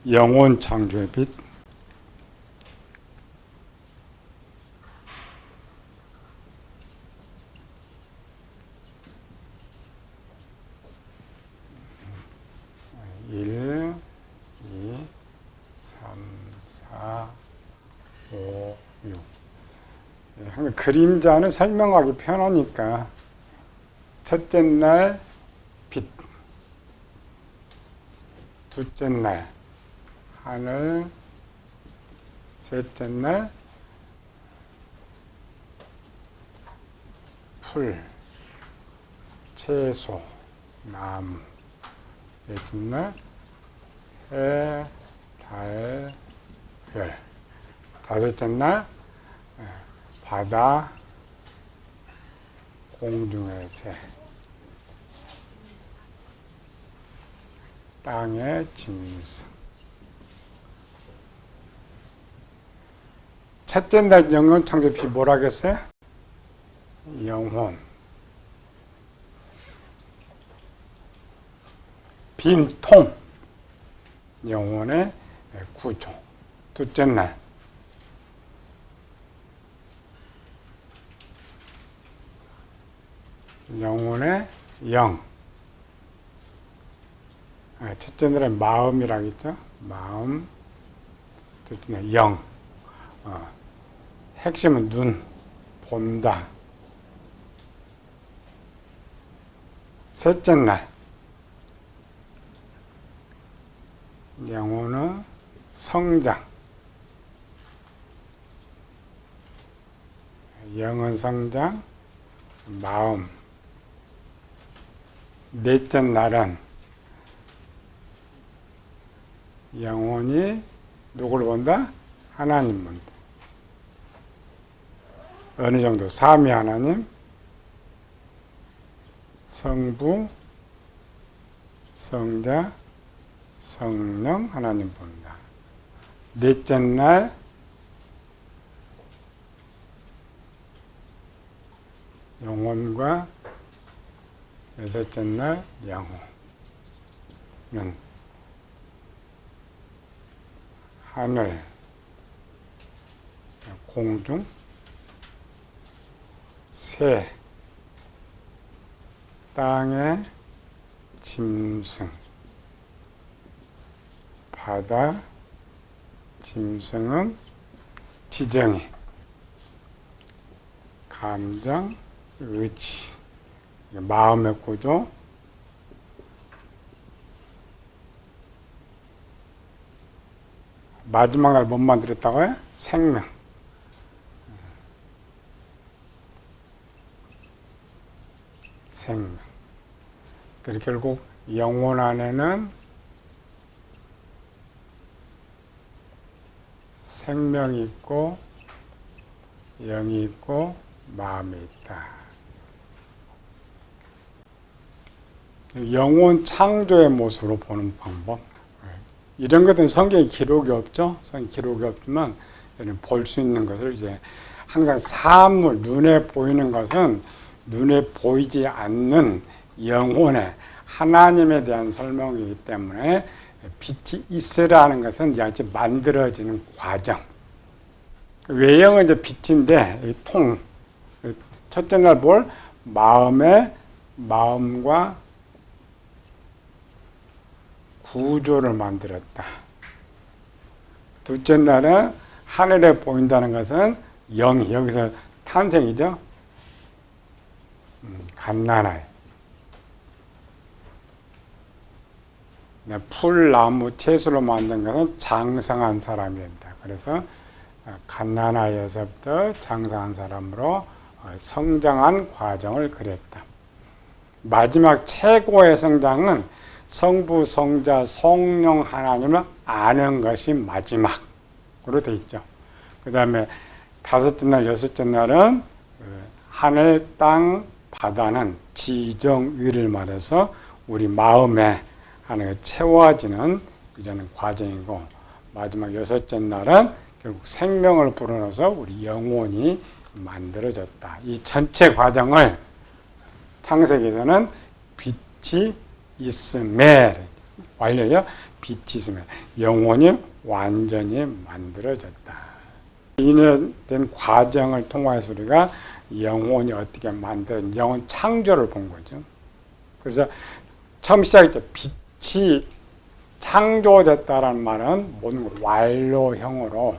영혼 창조의 빛. 일, 이, 3, 4, 5, 6. 항상 그림자는 설명하기 편하니까 첫째 날 빛, 둘째 날 하늘, 셋째 날 풀, 채소, 나무, 넷째 날 해, 달, 별, 다섯째 날 바다, 공중의 새, 땅의 짐승. 첫째 날 영혼 창조비 뭐라겠어요? 영혼. 빈 통. 영혼의 구조. 둘째 날 영혼의 영. 첫째 날은 마음이라겠죠? 마음. 둘째 날 영. 핵심은 눈, 본다. 셋째 날 영혼은 성장. 영은 성장, 마음. 넷째 날은 영혼이 누구를 본다? 하나님 본다. 어느 정도? 삼위 하나님, 성부, 성자, 성령 하나님 본다. 넷째 날 영혼과 여섯째 날 영혼은 하늘, 공중, 새, 땅의 짐승, 바다, 짐승은 지정이, 감정, 의지, 마음의 구조, 마지막 날 못 만들었다고요? 생명. 생명. 그래서 결국 영혼 안에는 생명이 있고 영이 있고 마음이 있다. 영혼 창조의 모습으로 보는 방법. 이런 것들은 성경에 기록이 없죠. 성경 기록이 없지만 볼 수 있는 것을 이제 항상 사물, 눈에 보이는 것은 눈에 보이지 않는 영혼의 하나님에 대한 설명이기 때문에 빛이 있으라는 것은 이제 만들어지는 과정. 외형은 이제 빛인데 이 통. 첫째 날 뭘? 마음과 구조를 만들었다. 둘째 날은 하늘에 보인다는 것은 영이, 여기서 탄생이죠. 갓난아이. 풀, 나무, 채소로 만든 것은 장성한 사람이 된다. 그래서 갓난아이에서부터 장성한 사람으로 성장한 과정을 그렸다. 마지막 최고의 성장은 성부, 성자, 성령 하나님을 아는 것이 마지막으로 되어 있죠. 그 다음에 다섯째 날, 여섯째 날은 하늘, 땅, 바다는 지정의를 말해서 우리 마음에 하나가 채워지는 이런 과정이고, 마지막 여섯째 날은 결국 생명을 불어넣어서 우리 영혼이 만들어졌다. 이 전체 과정을 창세기에서는 빛이 있음에 완료요. 빛이 있으면 영혼이 완전히 만들어졌다. 인해된 과정을 통해서 우리가 영혼이 어떻게 만든 영혼 창조를 본 거죠. 그래서 처음 시작했죠. 빛이 창조됐다라는 말은 모든 완료형으로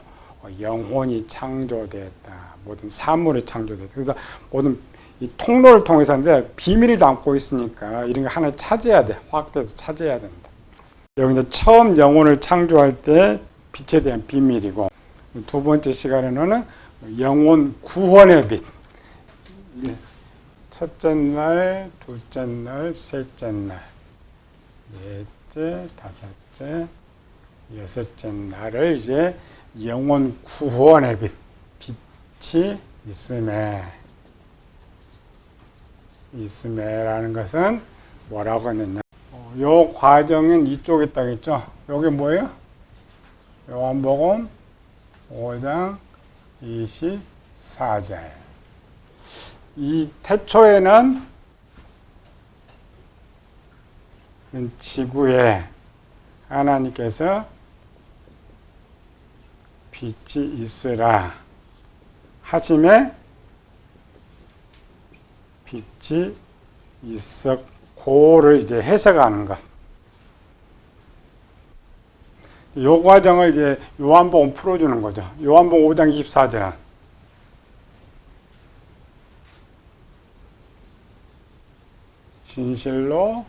영혼이 창조됐다. 모든 사물이 창조됐다. 그래서 모든 이 통로를 통해서인데 비밀을 담고 있으니까 이런 거 하나 찾아야 돼. 화학대에서 찾아야 된다. 여기 이제 처음 영혼을 창조할 때 빛에 대한 비밀이고, 두 번째 시간에는 영혼 구원의 빛. 첫째 날, 둘째 날, 셋째 날, 넷째, 다섯째, 여섯째 날을 이제 영혼 구원의 빛, 빛이 있음에라는 것은 뭐라고 했느냐? 요 과정은 이쪽에 있다겠죠? 여기 뭐예요? 요한복음 5장 24절. 이 태초에는 지구에 하나님께서 빛이 있으라 하심에 빛이 있었고를 이제 해석하는 것. 요 과정을 이제 요한복음 풀어주는 거죠. 요한복음 5장 24절. 진실로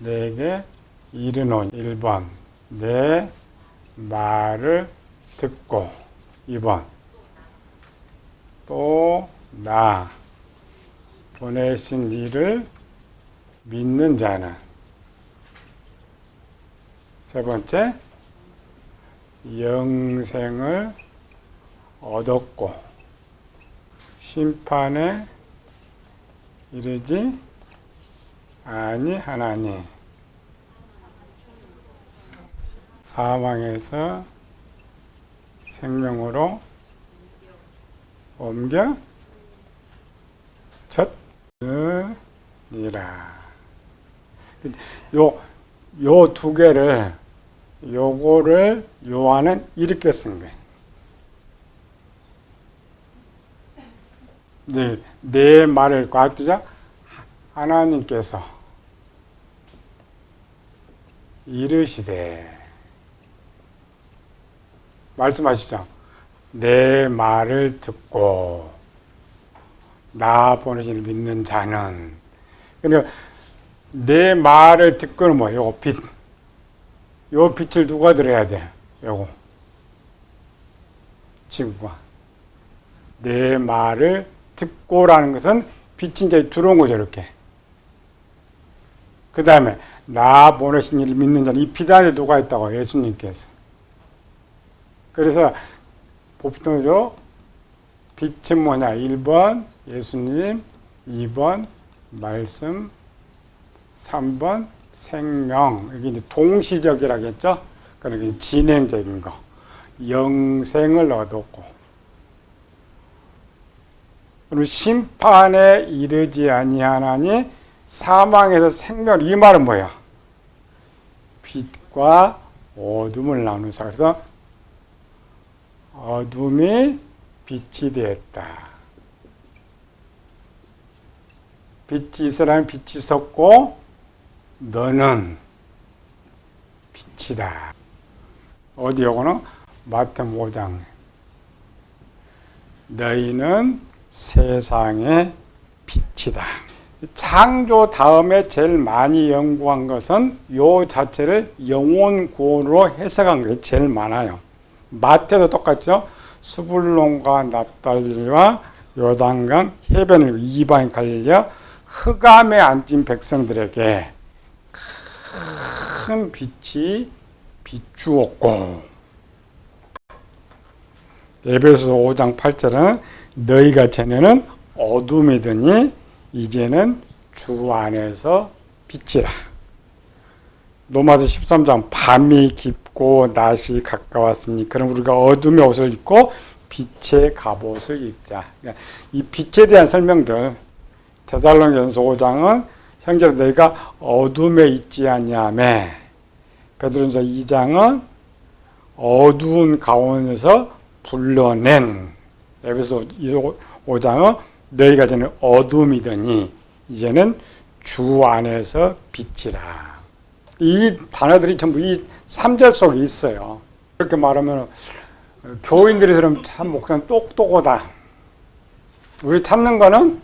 내게 이르노니 1번 내 말을 듣고 2번 또 나 보내신 이를 믿는 자는 세 번째 영생을 얻었고 심판에 이르지 아니하나니 사망에서 생명으로 옮겨 졌느니라. 요 두 개를 요거를 요한은 이렇게 쓴 거예요. 내 말을 과두자 하나님께서 이르시되 말씀하시죠. 내 말을 듣고 나 보내신 믿는 자는 그러니까 내 말을 듣고는 뭐예요? 요거 빛. 요 빛을 누가 들어야 돼? 요거 지구가. 내 말을 듣고라는 것은 빛이 이제 들어온 거죠, 이렇게. 그 다음에 나 보내신 이를 믿는 자는 이 빛 안에 누가 있다고? 예수님께서. 그래서 보통적으로 빛은 뭐냐? 1번 예수님, 2번 말씀, 3번 생명. 이게 이제 동시적이라겠죠? 그러니까 진행적인 거. 영생을 얻었고. 그리고 심판에 이르지 아니하나니 사망에서 생명. 이 말은 뭐야? 빛과 어둠을 나누사. 그래서 어둠이 빛이 되었다. 빛이 있으라면 빛이 있었고 너는 빛이다. 어디 요거는 마태복음 5장. 너희는 세상의 빛이다. 창조 다음에 제일 많이 연구한 것은 요 자체를 영혼 구원으로 해석한 게 제일 많아요. 마태도 똑같죠. 수불론과 납달리와 요단강 해변을 이방인 갈릴리와 흑암에 앉은 백성들에게 큰 빛이 비추었고 에베소서 5장 8절은 너희가 전에는 어둠이더니 이제는 주 안에서 빛이라. 로마서 13장 밤이 깊고 낮이 가까웠으니 그럼 우리가 어둠의 옷을 입고 빛의 갑옷을 입자. 그러니까 이 빛에 대한 설명들 데살로니가전서 5장은 형제들 너희가 어둠에 있지 아니하며 베드로전서 2장은 어두운 가운데서 불러낸, 에베소 5장은 너희가 전에 어둠이더니 이제는 주 안에서 빛이라. 이 단어들이 전부 이 3절 속에 있어요. 이렇게 말하면 교인들이 들으면 참 목사님 똑똑하다. 우리 찾는 거는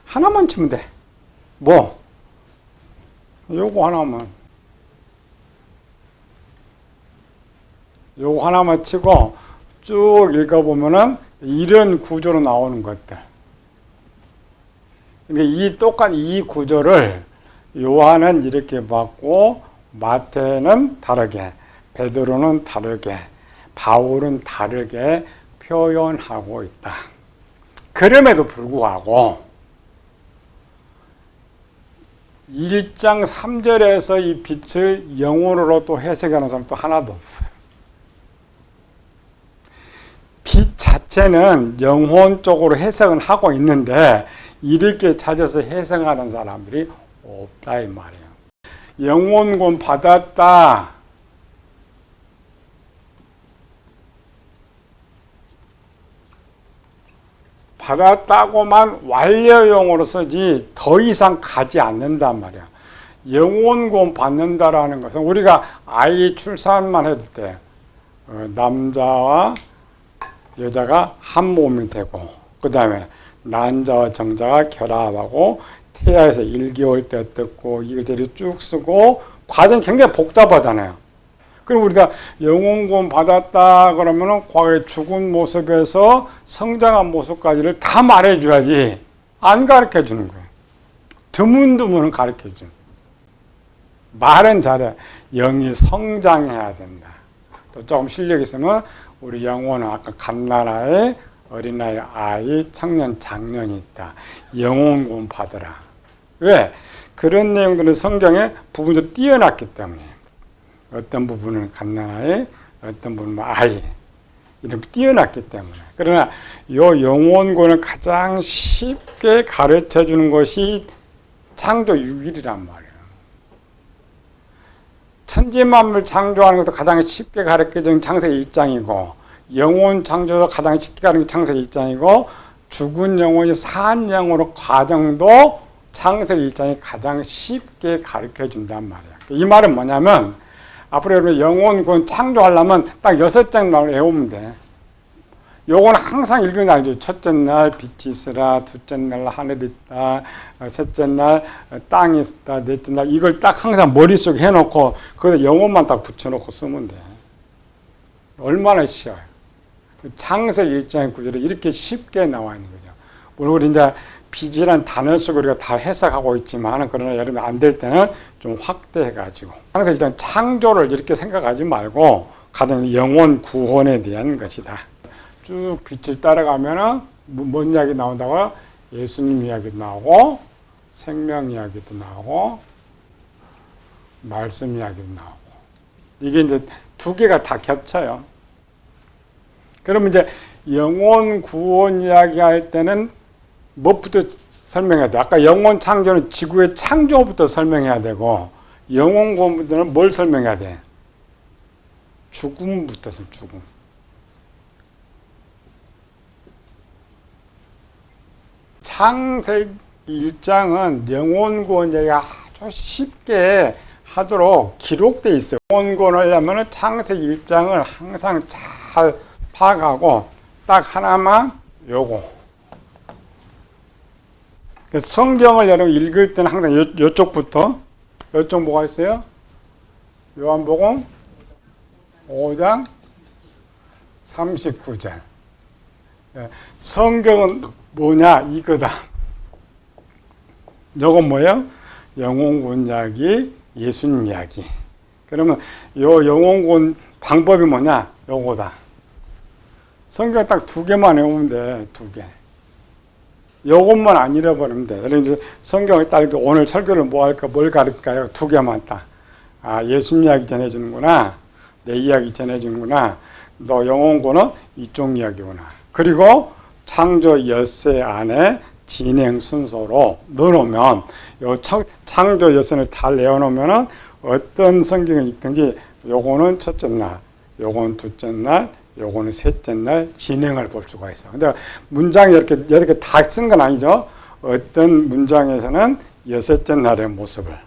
하나만 치면 돼. 뭐? 요거 하나만. 요거 하나만 치고 쭉 읽어보면은 이런 구조로 나오는 것들. 그러니까 똑같은 이 구조를 요한은 이렇게 봤고, 마태는 다르게, 베드로는 다르게, 바울은 다르게 표현하고 있다. 그럼에도 불구하고 1장 3절에서 이 빛을 영혼으로 또 해석하는 사람 또 하나도 없어요. 빛 자체는 영혼 쪽으로 해석은 하고 있는데 이렇게 찾아서 해석하는 사람들이 없다 이 말이에요. 영혼권 받았다. 받았다고만 완료용어로 쓰지 더 이상 가지 않는단 말이야. 영혼권 받는다라는 것은 우리가 아이 출산만 해도 때 남자와 여자가 한 몸이 되고, 그 다음에 난자와 정자가 결합하고 태아에서 1개월 때 어떻고 이것들이 쭉 쓰고 과정이 굉장히 복잡하잖아요. 그럼 우리가 영혼권 받았다 그러면은 과거에 죽은 모습에서 성장한 모습까지를 다 말해줘야지 안 가르쳐 주는 거예요. 드문드문은 가르쳐 주는 거예요. 말은 잘해. 영이 성장해야 된다. 또 조금 실력 있으면 우리 영혼은 아까 갓나라에 어린아이, 아이, 청년, 장년이 있다. 영혼권 받으라. 왜? 그런 내용들은 성경에 부분적으로 띄어놨기 때문에. 어떤 부분은 갓난아이, 어떤 부분은 아이, 이렇게 띄어놨기 때문에. 그러나 이 영혼권을 가장 쉽게 가르쳐 주는 것이 창조 6일이란 말이에요. 천지만물 창조하는 것도 가장 쉽게 가르쳐 주는 창세기 1장이고, 영혼 창조도 가장 쉽게 가르쳐 주는 창세기 1장이고, 죽은 영혼이 산 영으로 과정도 창세기 1장이 가장 쉽게 가르쳐 준단 말이에요. 이 말은 뭐냐면, 앞으로 여러분 영혼권 창조하려면 딱 6장 날 외우면 돼. 요건 항상 읽으면 알죠. 첫째 날 빛이 있으라, 둘째 날 하늘이 있다, 셋째 날 땅이 있다, 넷째 날 이걸 딱 항상 머릿속에 해놓고 거기다 영혼만 딱 붙여놓고 쓰면 돼. 얼마나 쉬워요. 창세기 1장의 구절이 이렇게 쉽게 나와 있는 거죠. 물론 우리 이제 빛이란 단어 속으로 우리가 다 해석하고 있지만, 그러나 여러분 안 될 때는 좀 확대해가지고 항상 일단 창조를 이렇게 생각하지 말고 가장 영혼 구원에 대한 것이다. 쭉 빛을 따라가면은 뭔 이야기 나온다고? 예수님 이야기도 나오고, 생명 이야기도 나오고, 말씀 이야기도 나오고. 이게 이제 두 개가 다 겹쳐요. 그러면 이제 영혼 구원 이야기 할 때는 무엇부터 설명해야 돼? 아까 영혼 창조는 지구의 창조부터 설명해야 되고, 영혼 구원부터는 뭘 설명해야 돼? 죽음부터 죽음. 창세기 1장은 영혼 구원 얘기가 아주 쉽게 하도록 기록되어 있어요. 영혼 구원을 하려면 창세기 1장을 항상 잘 파악하고 딱 하나만 요거. 성경을 여러분 읽을 때는 항상 이쪽부터, 이쪽 뭐가 있어요? 요한복음 5장 39절. 성경은 뭐냐? 이거다. 요건 뭐예요? 영혼군 이야기, 예수님 이야기. 그러면 요 영혼군 방법이 뭐냐? 요거다. 성경 딱 두 개만 외우면 돼, 두 개. 요것만 안 잃어버리면 돼. 그래서 성경을 딱 오늘 설교를 뭐 할까, 뭘 가르칠까요? 두 개만 딱. 아, 예수님 이야기 전해주는구나. 내 이야기 전해주는구나. 너 영혼고는 이쪽 이야기구나. 그리고 창조 엿새 안에 진행 순서로 넣어놓으면, 요 창조 엿새를 잘 내어놓으면 어떤 성경이 있든지 요거는 첫째 날, 요거는 둘째 날, 요거는 셋째 날 진행을 볼 수가 있어. 근데 문장이 이렇게 다 쓴 건 아니죠. 어떤 문장에서는 여섯째 날의 모습을,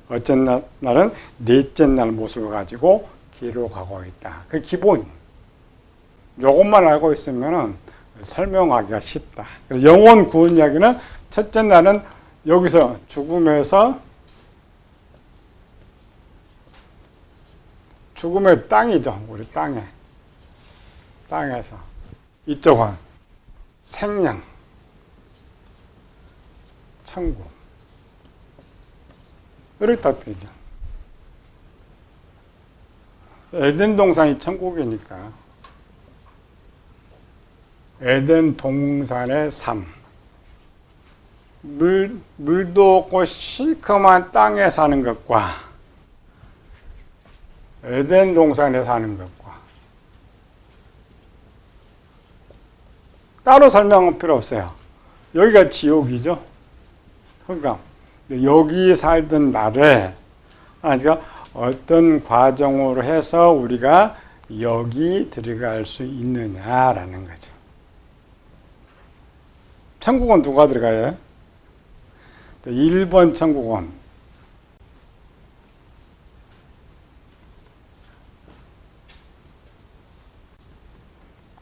어떤 날은 넷째 날 모습을 가지고 기록하고 있다. 그 기본. 요것만 알고 있으면은 설명하기가 쉽다. 그래서 영혼 구원 이야기는 첫째 날은 여기서 죽음의 땅이죠. 우리 땅에서. 이쪽은 생명, 천국. 이렇게 되죠. 에덴 동산이 천국이니까. 에덴 동산의 삶. 물도 없고 시커먼 땅에 사는 것과 에덴 동산에 사는 것과 따로 설명은 필요 없어요. 여기가 지옥이죠. 그러니까 여기 살던 날에 그러니까 어떤 과정으로 해서 우리가 여기 들어갈 수 있느냐라는 거죠. 천국은 누가 들어가요? 1번 천국은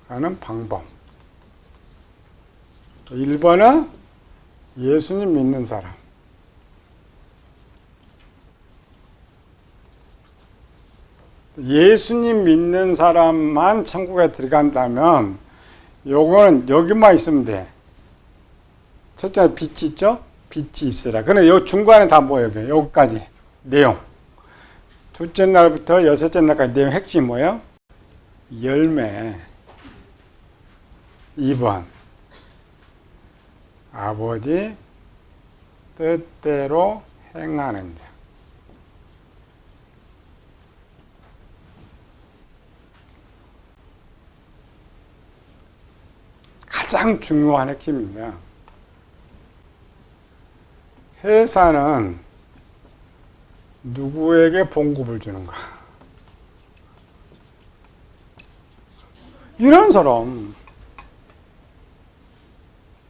가는 방법. 1번은 예수님 믿는 사람. 예수님 믿는 사람만 천국에 들어간다면 요거는 여기만 있으면 돼. 첫째 빛이 있죠? 빛이 있으라. 그런데 요 중간에 다 뭐예요? 여기까지 내용. 둘째 날부터 여섯째 날까지 내용 핵심 뭐예요? 열매. 2번 아버지 뜻대로 행하는 자. 가장 중요한 핵심입니다. 회사는 누구에게 봉급을 주는가? 이런 사람.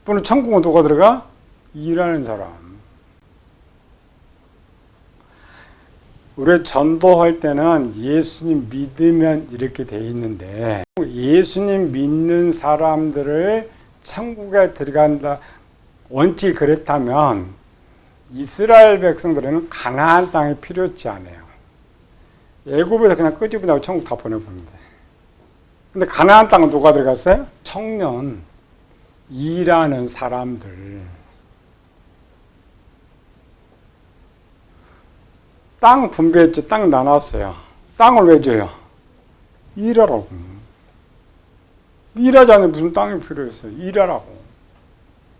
또는 천국은 누가 들어가? 일하는 사람. 우리 전도할 때는 예수님 믿으면 이렇게 돼 있는데 예수님 믿는 사람들을 천국에 들어간다 원칙이 그렇다면 이스라엘 백성들은 가나안 땅이 필요치 않아요. 애굽에서 그냥 끄집어내고 천국 다 보내보는데. 근데 가나안 땅은 누가 들어갔어요? 청년, 일하는 사람들. 땅 분배했죠. 땅 나눴어요. 땅을 왜 줘요? 일하라고. 일하지 않으면 무슨 땅이 필요했어요? 일하라고.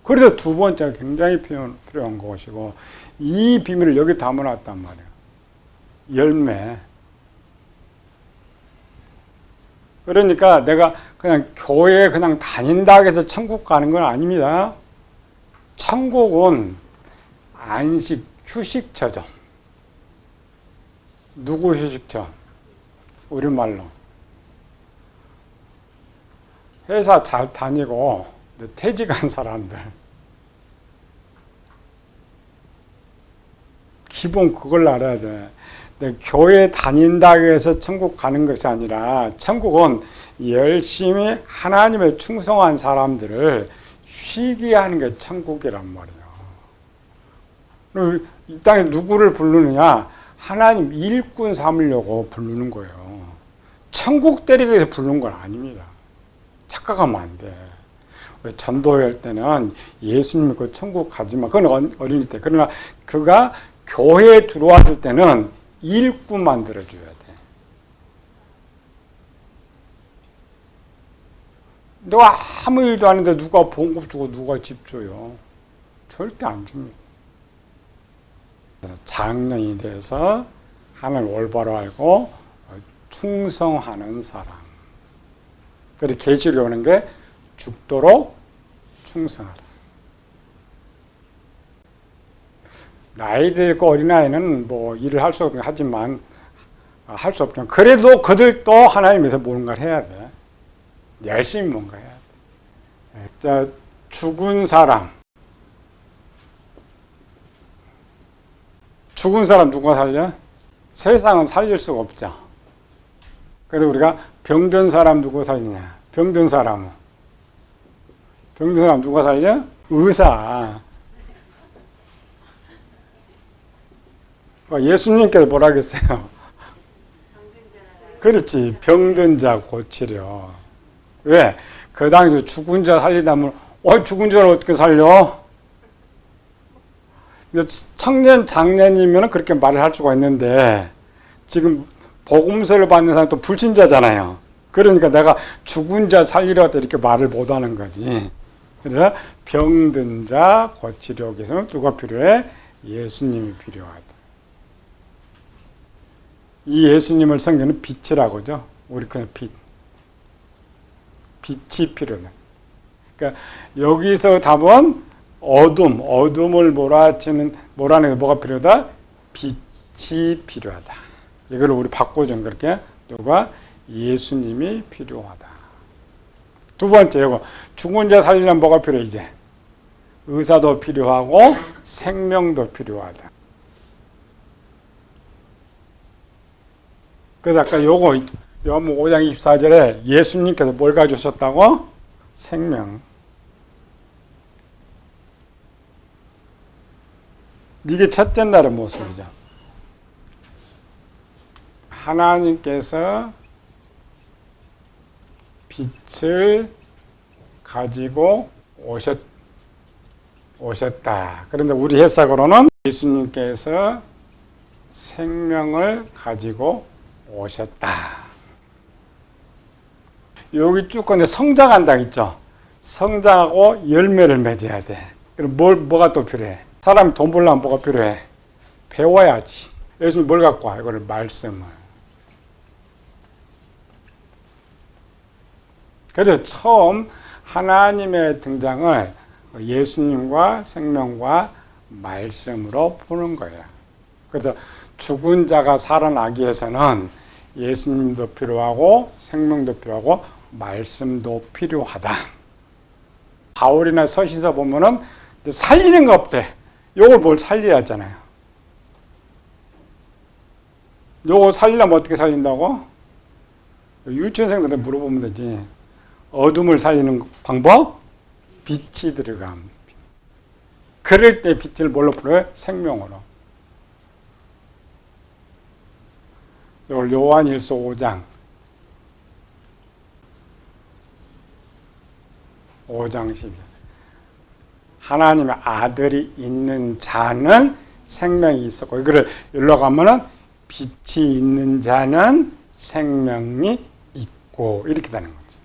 그래서 두 번째가 굉장히 필요한 것이고 이 비밀을 여기 담아놨단 말이에요. 열매. 그러니까 내가 그냥 교회에 그냥 다닌다고 해서 천국 가는 건 아닙니다. 천국은 안식, 휴식처죠. 누구 휴식처? 우리말로. 회사 잘 다니고 퇴직한 사람들. 기본 그걸 알아야 돼. 교회 다닌다고 해서 천국 가는 것이 아니라 천국은 열심히 하나님에 충성한 사람들을 쉬게 하는 게 천국이란 말이에요. 이 땅에 누구를 부르느냐? 하나님 일꾼 삼으려고 부르는 거예요. 천국 때리기 위해서 부르는 건 아닙니다. 착각하면 안 돼. 우리 전도할 때는 예수님 믿고 천국 가지만 그건 어린이 때. 그러나 그가 교회에 들어왔을 때는 일꾼 만들어줘야 돼. 내가 아무 일도 안 했는데 누가 봉급 주고 누가 집 줘요? 절대 안 줍니다. 장년이 돼서 하나님을 올바로 알고 충성하는 사람. 그래서 계시록에 오는 게 죽도록 충성하라. 나이 들고 어린아이는 뭐 일을 할 수 없긴 하지만, 할 수 없지만, 그래도 그들도 하나님에서 뭔가를 해야 돼. 열심히 뭔가 해야 돼. 자, 죽은 사람. 죽은 사람 누가 살려? 세상은 살릴 수가 없죠. 그래서 우리가 병든 사람 누구 살리냐? 병든 사람 누가 살려? 의사. 예수님께서 뭐라 그랬어요? 그렇지. 병든 자 고치려. 왜? 그 당시 죽은 자 살리다면, 죽은 자를 어떻게 살려? 청년, 장년이면 그렇게 말을 할 수가 있는데, 지금 복음서를 받는 사람은 또 불신자잖아요. 그러니까 내가 죽은 자 살리려 할 때 이렇게 말을 못 하는 거지. 그래서 병든 자 고치려 위해서는 누가 필요해? 예수님이 필요하다. 이 예수님을 성경은 빛이라고 하죠. 우리 그냥 빛. 빛이 필요해. 그러니까 여기서 답은 어둠을 몰아내는 뭐가 필요하다? 빛이 필요하다. 이걸 우리 바꿔준 그렇게 누가? 예수님이 필요하다. 두 번째, 이거 죽은 자 살리려면 뭐가 필요해 이제? 의사도 필요하고 생명도 필요하다. 그래서 아까 요거 요한복음 5장 24절에 예수님께서 뭘 가져오셨다고? 생명. 이게 첫째 날의 모습이죠. 하나님께서 빛을 가지고 오셨다. 그런데 우리 해석으로는 예수님께서 생명을 가지고 오셨다. 여기 쭉 근데 성장한다 있죠. 성장하고 열매를 맺어야 돼. 그럼 뭐가 또 필요해? 사람이 돈 벌려면 뭐가 필요해? 배워야지. 예수님 뭘 갖고 와? 이거를 말씀을. 그래서 처음 하나님의 등장을 예수님과 생명과 말씀으로 보는 거예요. 그래서 죽은 자가 살아나기 위해서는 예수님도 필요하고 생명도 필요하고 말씀도 필요하다. 바울이나 서신서 보면은 살리는 거 없대. 요걸 뭘 살려야 하잖아요. 요거 살리려면 어떻게 살린다고? 유치원생들한테 물어보면 되지. 어둠을 살리는 방법? 빛이 들어감. 그럴 때 빛을 뭘로 풀어요? 생명으로. 이걸 요한일서 5장 10절. 하나님의 아들이 있는 자는 생명이 있었고, 이거를 여기로 가면은 빛이 있는 자는 생명이 있고, 이렇게 되는 거지.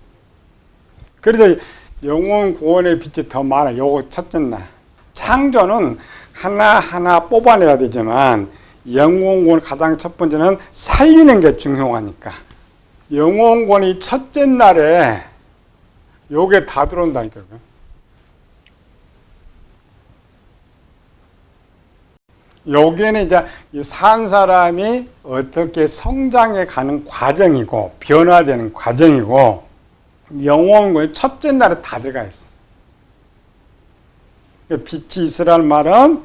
그래서 영원 구원의 빛이 더 많아. 요거 첫째 날. 창조는 하나하나 뽑아내야 되지만, 영원권 가장 첫 번째는 살리는 게 중요하니까. 영원권이 첫째 날에 요게 다 들어온다니까요. 여기에는 이제 산 사람이 어떻게 성장해 가는 과정이고, 변화되는 과정이고, 영원권이 첫째 날에 다 들어가 있어요. 빛이 있으라는 말은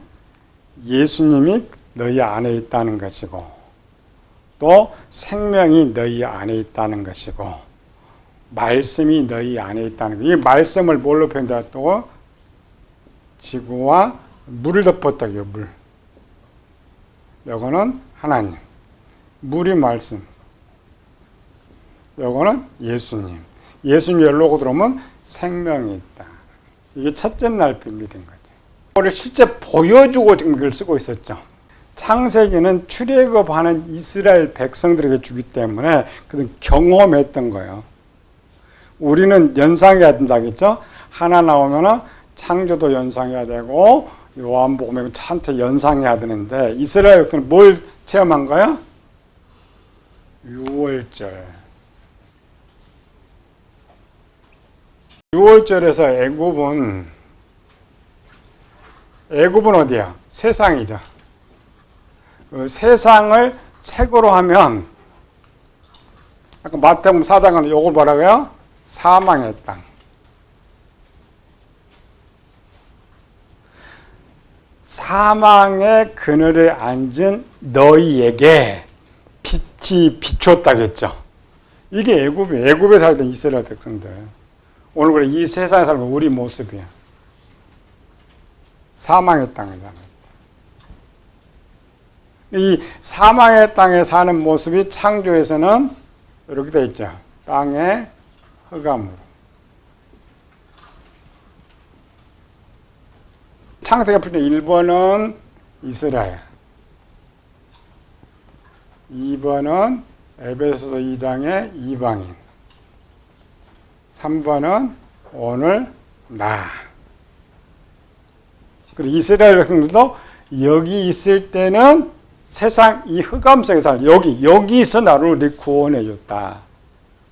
예수님이 너희 안에 있다는 것이고, 또 생명이 너희 안에 있다는 것이고, 말씀이 너희 안에 있다는 것. 이 말씀을 뭘로 표현했다고? 지구와 물을 덮었다고요. 물. 요거는 하나님. 물이 말씀. 요거는 예수님. 예수님이 열로고 들어오면 생명이 있다. 이게 첫째 날 비밀인 거죠. 이걸 실제 보여주고 지금 이걸 쓰고 있었죠. 창세기는 출애굽하는 이스라엘 백성들에게 주기 때문에 그건 경험했던 거예요. 우리는 연상해야 된다겠죠. 하나 나오면은 창조도 연상해야 되고 요한복음에 전체 연상해야 되는데, 이스라엘 백성은 뭘 체험한 거야? 6월절. 6월절에서 애굽은 어디야? 세상이죠. 그 세상을 책으로 하면 아까 마태복음 4장은 요걸 뭐라고요? 사망의 땅. 사망의 그늘에 앉은 너희에게 빛이 비추었다겠죠. 이게 애굽에 살던 이스라엘 백성들. 오늘 그래 이 세상에 살면 우리 모습이야. 사망의 땅에 사는. 이 사망의 땅에 사는 모습이 창조에서는 이렇게 되어 있죠. 땅의 흑암으로. 창세기 풀 때 1번은 이스라엘, 2번은 에베소서 2장의 이방인, 3번은 오늘 나. 그리고 이스라엘 백성들도 여기 있을 때는 세상 이 흑암 속에서 여기서 나를 우리 구원해 줬다.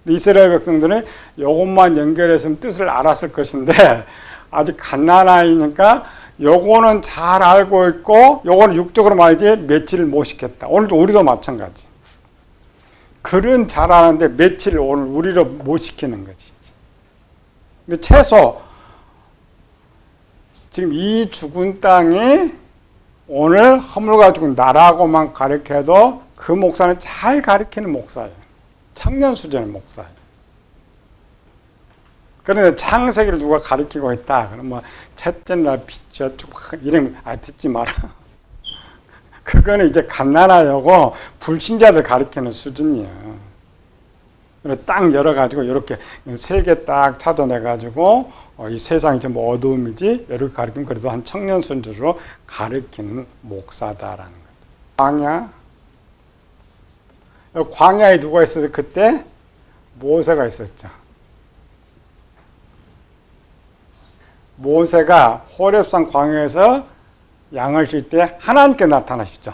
이스라엘 백성들은 이것만 연결했으면 뜻을 알았을 것인데 아직 갓난아이니까 요거는 잘 알고 있고 요거는 육적으로 말이지 며칠을 못 시켰다. 오늘도 우리도 마찬가지. 글은 잘 아는데 며칠을 오늘 우리로 못 시키는 거지. 근데 최소 지금 이 죽은 땅이 오늘 허물과 죽은 나라고만 가르쳐도 그 목사는 잘 가르치는 목사예요. 청년 수준의 목사예요. 그런데 창세기를 누가 가르치고 있다. 그러면 뭐 첫째 날 빛이 이름 듣지 마라. 그거는 이제 갓난아이고 불신자들 가르치는 수준이에요. 딱 열어가지고 이렇게 세 개 딱 찾아내가지고 이 세상이 좀 어두움이지 이렇게 가르치면 그래도 한 청년 순주로 가르치는 목사다라는 거죠. 광야에 누가 있었어요? 그때 모세가 있었죠. 모세가 호렙산 광야에서 양을 칠 때 하나님께 나타나시죠.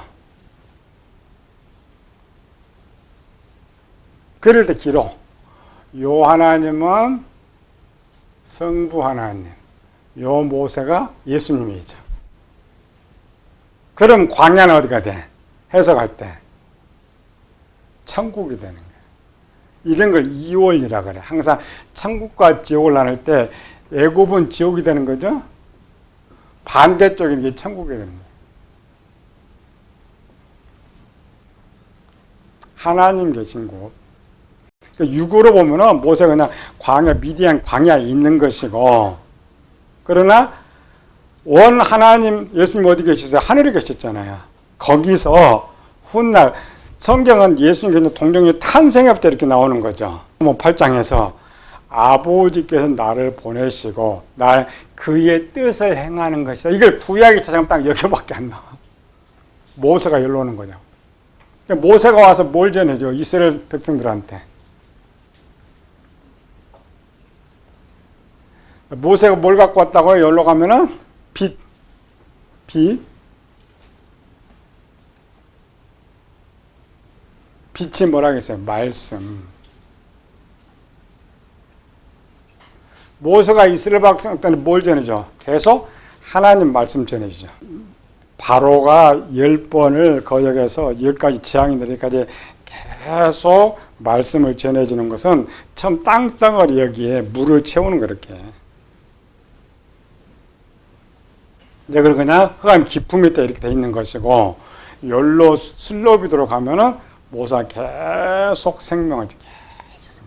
그럴 때 기록. 요 하나님은 성부 하나님, 요 모세가 예수님이죠. 그럼 광야는 어디가 돼? 해석할 때 천국이 되는 거예요. 이런 걸 이원이라 그래. 항상 천국과 지옥을 나눌 때 애굽은 지옥이 되는 거죠. 반대쪽인 게 천국이 되는 거예요. 하나님 계신 곳. 육으로 보면은 모세가 그냥 광야, 미디안 광야에 있는 것이고, 그러나 원 하나님, 예수님 어디 계시세요? 하늘에 계셨잖아요. 거기서 훗날 성경은 예수님 그냥 동정녀 탄생부터 이렇게 나오는 거죠. 8장에서 아버지께서 나를 보내시고 날 그의 뜻을 행하는 것이다. 이걸 구약에 찾아보면 딱 여기밖에 안 나와. 모세가 여기로 오는 거죠. 모세가 와서 뭘 전해줘? 이스라엘 백성들한테. 모세가 뭘 갖고 왔다고요? 여기로 가면은 빛. 빛이 뭐라겠어요? 말씀. 모세가 이스라엘 백성한테 뭘 전해줘? 계속 하나님 말씀 전해주죠. 바로가 10번을 거역해서 10가지 재앙이 내리기까지 계속 말씀을 전해주는 것은 처음 땅덩어리 여기에 물을 채우는 거 이렇게. 이제 그냥 흑암 깊음 밑에 이렇게 돼 있는 것이고, 열로 슬로비도로 가면은 모세가 계속 생명을 계속.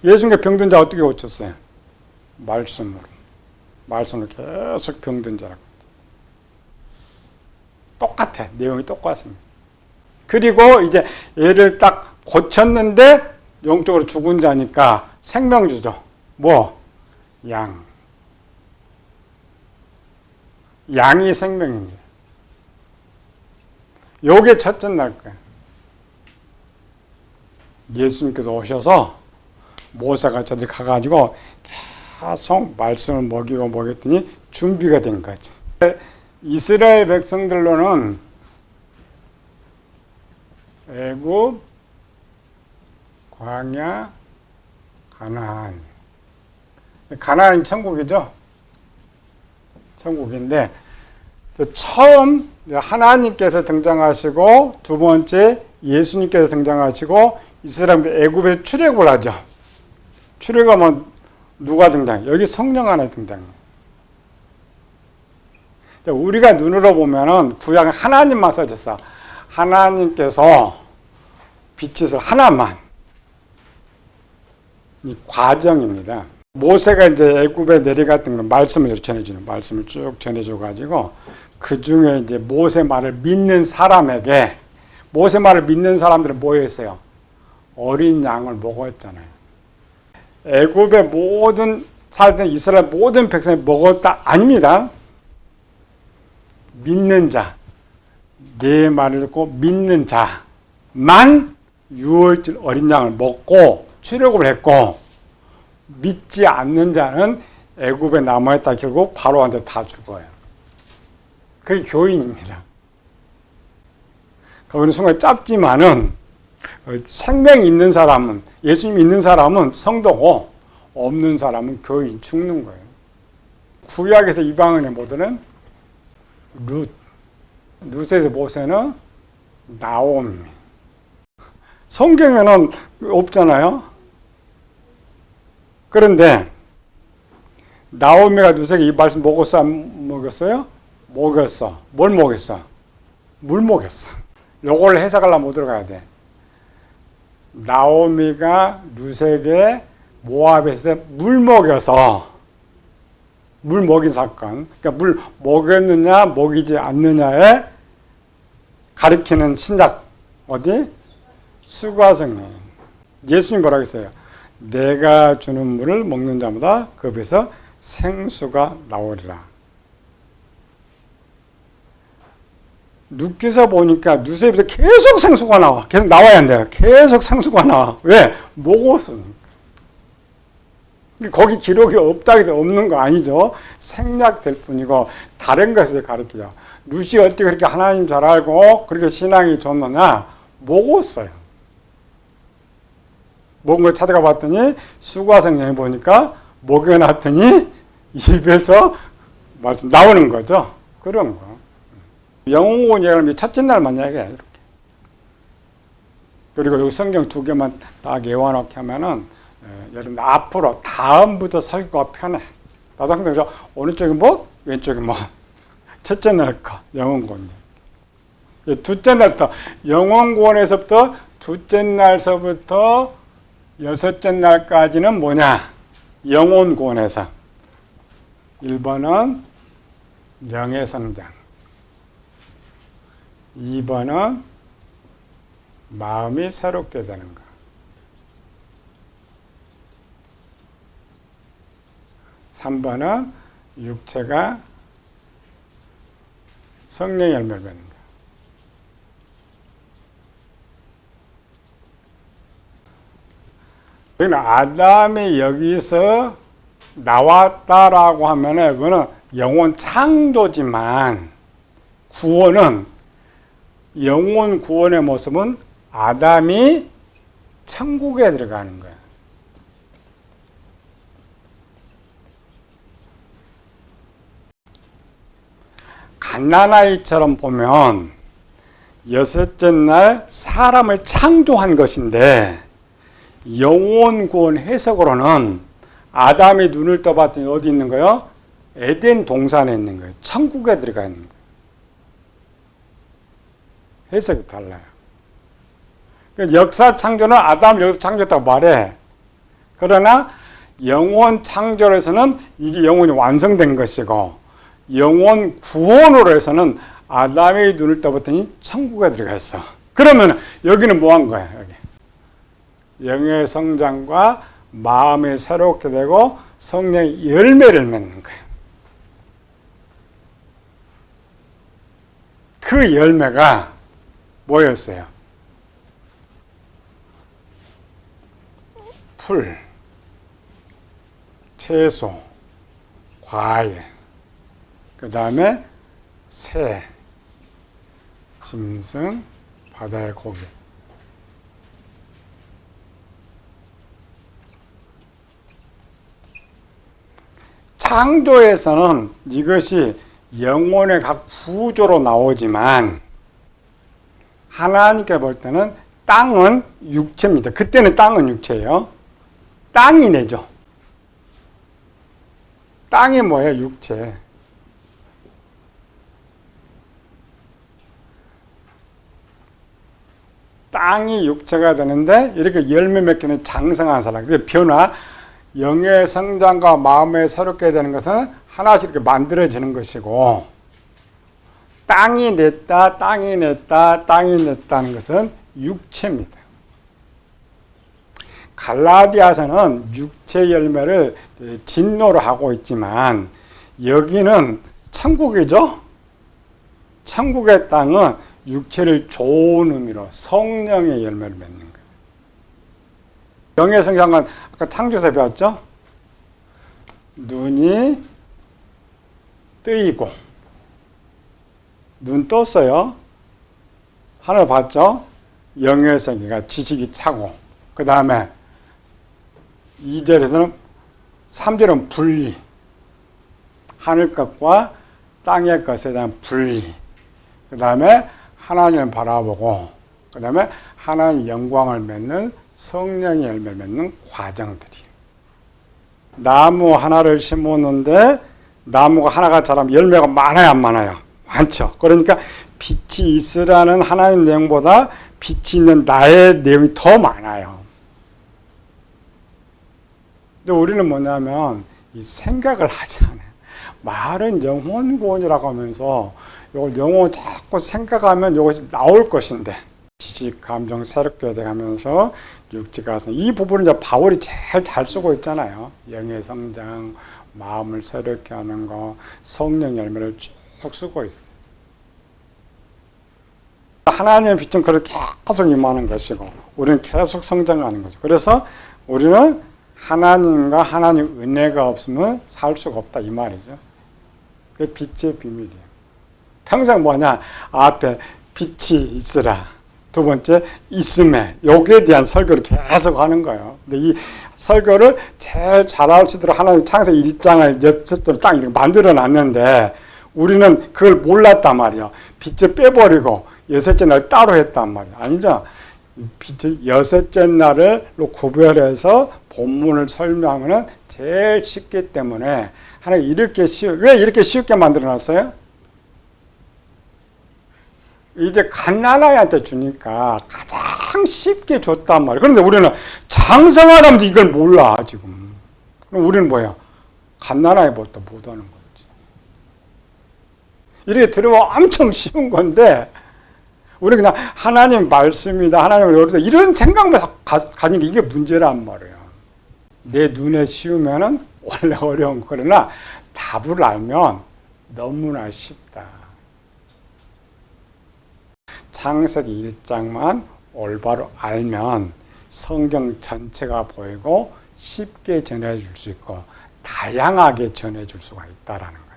예수님께 병든 자 어떻게 고쳤어요? 말씀으로 계속 병든 자라고. 똑같아. 내용이 똑같습니다. 그리고 이제 얘를 딱 고쳤는데 영적으로 죽은 자니까 생명 주죠. 뭐? 양이 생명입니다. 요게 첫째 날 거예요. 예수님께서 오셔서 모세가 저들 가가지고 계속 말씀을 먹였더니 준비가 된 거지. 이스라엘 백성들로는 애굽, 광야, 가나안. 가나안이 천국이죠. 천국인데 처음 하나님께서 등장하시고 두 번째 예수님께서 등장하시고 이 사람들 애굽에 출애굽을 하죠. 출애굽하면 누가 등장해요? 여기 성령 안에 등장해요. 우리가 눈으로 보면은 구약은 하나님만 써졌어. 하나님께서 빛을 하나만. 이 과정입니다. 모세가 이제 애굽에 내려갔던 건 말씀을 전해주는 말씀을 쭉 전해줘가지고 그 중에 이제 모세 말을 믿는 사람에게 모세 말을 믿는 사람들은 뭐 했어요? 어린 양을 먹었잖아요. 애굽의 모든 살던 이스라엘 모든 백성이 먹었다 아닙니다. 믿는 자, 내 말을 듣고 믿는 자만 유월절 어린 양을 먹고 출애굽을 했고 믿지 않는 자는 애굽에 남아있다 결국 바로한테 다 죽어요. 그게 교인입니다. 어느 순간 짧지만은 생명이 있는 사람은 예수님 있는 사람은 성도고 없는 사람은 교인 죽는 거예요. 구약에서 이방인의 모델은 룻에서 모세는 나오미. 성경에는 없잖아요. 그런데 나오미가 룻에게 이 말씀 먹었어 안 먹었어요? 먹였어. 뭘 먹였어? 물 먹였어. 요걸 해석하려면 못 들어가야 돼. 나오미가 룻에게 모압에서 물 먹여서 물 먹인 사건. 그러니까 물 먹였느냐 먹이지 않느냐에 가리키는 신약 어디? 수가성령. 예수님 뭐라고 했어요? 내가 주는 물을 먹는 자마다 그 배에서 생수가 나오리라. 룻기서 보니까 룻의 입에서 계속 생수가 나와. 계속 나와야 한대요. 계속 생수가 나와. 왜? 먹었으니까. 거기 기록이 없다고 해서 없는 거 아니죠. 생략될 뿐이고 다른 것을 가르치죠. 룻이 어떻게 그렇게 하나님 잘 알고 그렇게 신앙이 좋느냐? 먹었어요. 먹은 걸 찾아가 봤더니 수가성령에 보니까 먹여놨더니 입에서 말씀 나오는 거죠. 그런 거. 영혼군 얘기하면 첫째 날만 얘기해요. 이렇게. 그리고 여기 성경 두 개만 딱 외워놓게 하면은 여러분 앞으로 다음부터 설교가 편해. 나도 항상 오른쪽이 뭐 왼쪽이 뭐 첫째 날 거 영혼군. 둘째 날부터 영혼군에서부터 둘째 날서부터 여섯째 날까지는 뭐냐? 영혼군에서 1번은 영의 성장, 2번은 마음이 새롭게 되는 것, 3번은 육체가 성령의 열매를 맺는 것. 여기는 아담이 여기서 나왔다라고 하면은 그거는 영혼 창조지만 구원은 영혼 구원의 모습은 아담이 천국에 들어가는 거예요. 갓난아이처럼 보면 여섯째 날 사람을 창조한 것인데 영혼 구원 해석으로는 아담이 눈을 떠봤더니 어디 있는 거예요? 에덴 동산에 있는 거예요. 천국에 들어가 있는 거예요. 해석이 달라요. 역사 창조는 아담을 여기서 창조했다고 말해. 그러나 영혼 창조에서는 이게 영혼이 완성된 것이고 영혼 구원으로 해서는 아담의 눈을 떠봤더니 천국에 들어가 있어. 그러면 여기는 뭐 한 거야? 여기. 영의 성장과 마음이 새롭게 되고 성령의 열매를 맺는 거예요. 그 열매가 뭐였어요? 풀, 채소, 과일, 그 다음에 새, 짐승, 바다의 고기. 창조에서는 이것이 영혼의 각 구조로 나오지만 하나님께 볼 때는 땅은 육체입니다. 그때는 땅은 육체예요. 땅이 내죠. 땅이 뭐예요? 육체. 땅이 육체가 되는데 이렇게 열매 맺기는 장성한 사람. 그래서 변화, 영의 성장과 마음의 새롭게 되는 것은 하나씩 이렇게 만들어지는 것이고, 땅이 냈다, 땅이 냈다, 땅이 냈다는 것은 육체입니다. 갈라디아서는 육체 열매를 진노로 하고 있지만 여기는 천국이죠. 천국의 땅은 육체를 좋은 의미로 성령의 열매를 맺는 거예요. 영의 성장은 아까 창조에서 배웠죠? 눈이 뜨이고, 눈 떴어요. 하늘 봤죠? 영의 성기가 지식이 차고, 그 다음에 2절에서는 3절은 분리, 하늘 것과 땅의 것에 대한 분리, 그 다음에 하나님을 바라보고, 그 다음에 하나님 영광을 맺는 성령의 열매를 맺는 과정들이. 나무 하나를 심었는데 나무가 하나가 자라면 열매가 많아요, 안 많아요? 많죠. 그러니까 빛이 있으라는 하나님 내용보다 빛이 있는 나의 내용이 더 많아요. 근데 우리는 뭐냐면 이 생각을 하지 않아요. 말은 영혼구원이라고 하면서 이걸 영혼 자꾸 생각하면 이것이 나올 것인데, 지식, 감정 새롭게 돼가면서 육체가 이 부분은 이제 바울이 제일 잘 쓰고 있잖아요. 영의 성장, 마음을 새롭게 하는 거, 성령 열매를 쭉 쓰고 있어요. 하나님의 빛은 그렇게 계속 임하는 것이고 우리는 계속 성장하는 거죠. 그래서 우리는 하나님과 하나님 은혜가 없으면 살 수가 없다 이 말이죠. 그게 빛의 비밀이에요. 평생 뭐냐? 앞에 빛이 있으라. 두 번째, 있음에. 여기에 대한 설교를 계속 하는 거예요. 근데 이 설교를 제일 잘할 수 있도록 하나님 창세기 1장을 6절을 딱 이렇게 만들어 놨는데 우리는 그걸 몰랐단 말이에요. 빛을 빼버리고 여섯째 날 따로 했단 말이에요. 아니죠? 빛을 여섯째 날로 구별해서 본문을 설명하면 제일 쉽기 때문에 하나님 이렇게 왜 이렇게 쉽게 만들어 놨어요? 이제 갓난아이한테 주니까 가장 쉽게 줬단 말이에요. 그런데 우리는 장성하다면도 이걸 몰라 지금. 그럼 우리는 뭐야? 갓난아이보다 못하는 거지. 이렇게 들으면 엄청 쉬운 건데 우리는 그냥 하나님 말씀이다, 하나님을 여기다 이런 생각만 가진 게 이게 문제란 말이에요. 내 눈에 씌우면은 원래 어려운 거. 그러나 답을 알면 너무나 쉽다. 창세기 1장만 올바로 알면 성경 전체가 보이고 쉽게 전해줄 수 있고 다양하게 전해줄 수가 있다라는 거예요.